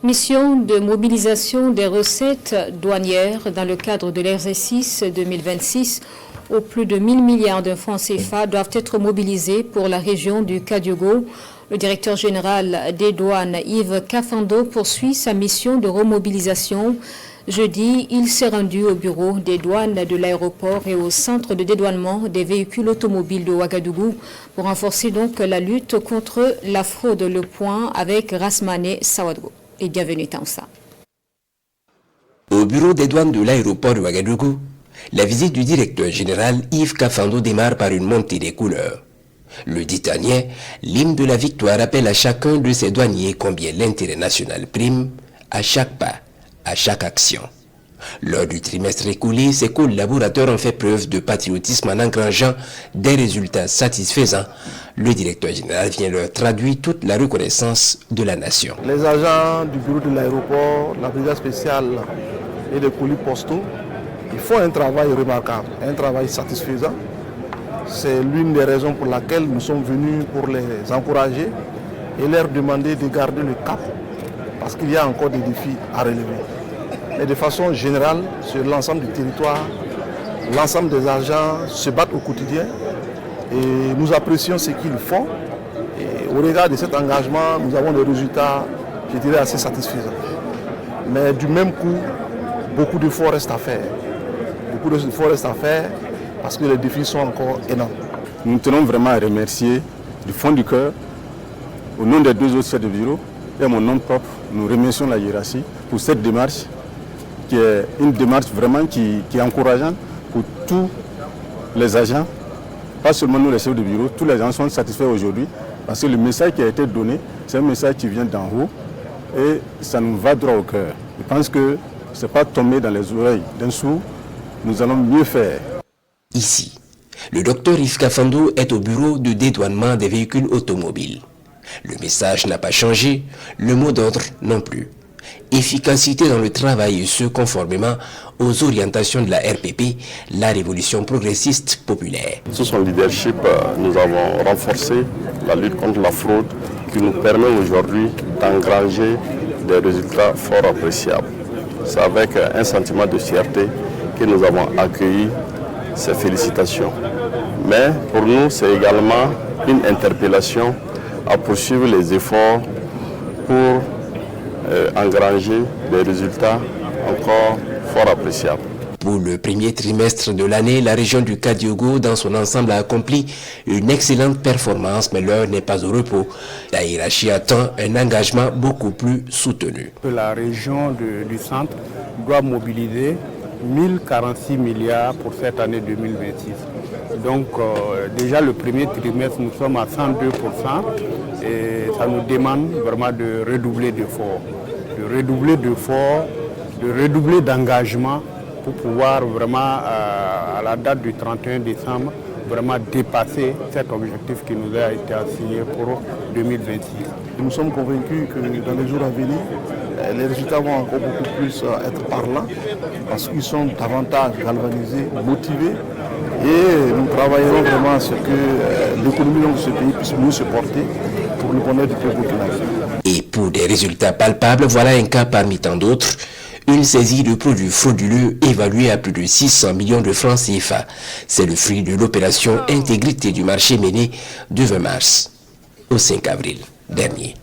Mission de mobilisation des recettes douanières dans le cadre de l'exercice 2026 où plus de 1000 milliards de francs CFA doivent être mobilisés pour la région du Kadiogo. Le directeur général des douanes, Yves Kafando, poursuit sa mission de remobilisation. Jeudi, il s'est rendu au bureau des douanes de l'aéroport et au centre de dédouanement des véhicules automobiles de Ouagadougou pour renforcer donc la lutte contre la fraude. Le point avec Rasmane Sawadgo. Et bienvenue Tansa. Au bureau des douanes de l'aéroport de Ouagadougou, la visite du directeur général Yves Kafando démarre par une montée des couleurs. Le Ditanien, l'hymne de la victoire, rappelle à chacun de ses douaniers combien l'intérêt national prime à chaque pas, à chaque action. Lors du trimestre écoulé, ses collaborateurs ont fait preuve de patriotisme en engrangeant des résultats satisfaisants. Le directeur général vient leur traduire toute la reconnaissance de la nation. Les agents du bureau de l'aéroport, la brigade spéciale et des colis postaux, ils font un travail remarquable, un travail satisfaisant. C'est l'une des raisons pour laquelle nous sommes venus pour les encourager et leur demander de garder le cap, parce qu'il y a encore des défis à relever. Mais de façon générale, sur l'ensemble du territoire, l'ensemble des agents se battent au quotidien et nous apprécions ce qu'ils font. Et au regard de cet engagement, nous avons des résultats, je dirais, assez satisfaisants. Mais du même coup, beaucoup d'efforts restent à faire. Beaucoup d'efforts restent à faire parce que les défis sont encore énormes. Nous tenons vraiment à remercier du fond du cœur, au nom des deux autres chefs de bureau et à mon nom propre, nous remercions la hiérarchie pour cette démarche qui est une démarche vraiment qui est encourageante pour tous les agents, pas seulement nous les chefs de bureau, tous les gens sont satisfaits aujourd'hui parce que le message qui a été donné, c'est un message qui vient d'en haut et ça nous va droit au cœur. Je pense que ce n'est pas tombé dans les oreilles d'un sourd, nous allons mieux faire. Ici, le docteur Yves Kafando est au bureau de dédouanement des véhicules automobiles. Le message n'a pas changé, le mot d'ordre non plus. Efficacité dans le travail et ce conformément aux orientations de la RPP, la révolution progressiste populaire. Sous son leadership, nous avons renforcé la lutte contre la fraude qui nous permet aujourd'hui d'engranger des résultats fort appréciables. C'est avec un sentiment de fierté que nous avons accueilli ces félicitations. Mais pour nous, c'est également une interpellation à poursuivre les efforts pour engranger des résultats encore fort appréciables. Pour le premier trimestre de l'année, la région du Kadiogo dans son ensemble a accompli une excellente performance, mais l'heure n'est pas au repos. La hiérarchie attend un engagement beaucoup plus soutenu. La région du centre doit mobiliser 1046 milliards pour cette année 2026. Donc déjà le premier trimestre, nous sommes à 102% et ça nous demande vraiment de redoubler d'efforts, de redoubler d'engagement pour pouvoir vraiment à la date du 31 décembre vraiment dépasser cet objectif qui nous a été assigné pour 2026. Nous sommes convaincus que dans les jours à venir, les résultats vont encore beaucoup plus être parlants parce qu'ils sont davantage galvanisés, motivés et nous travaillerons vraiment à ce que l'économie de ce pays puisse mieux se porter pour le bonheur du peuple burkinabé. Et pour des résultats palpables, voilà un cas parmi tant d'autres. Une saisie de produits frauduleux évaluée à plus de 600 millions de francs CFA. C'est le fruit de l'opération Intégrité du marché menée du 20 mars au 5 avril dernier.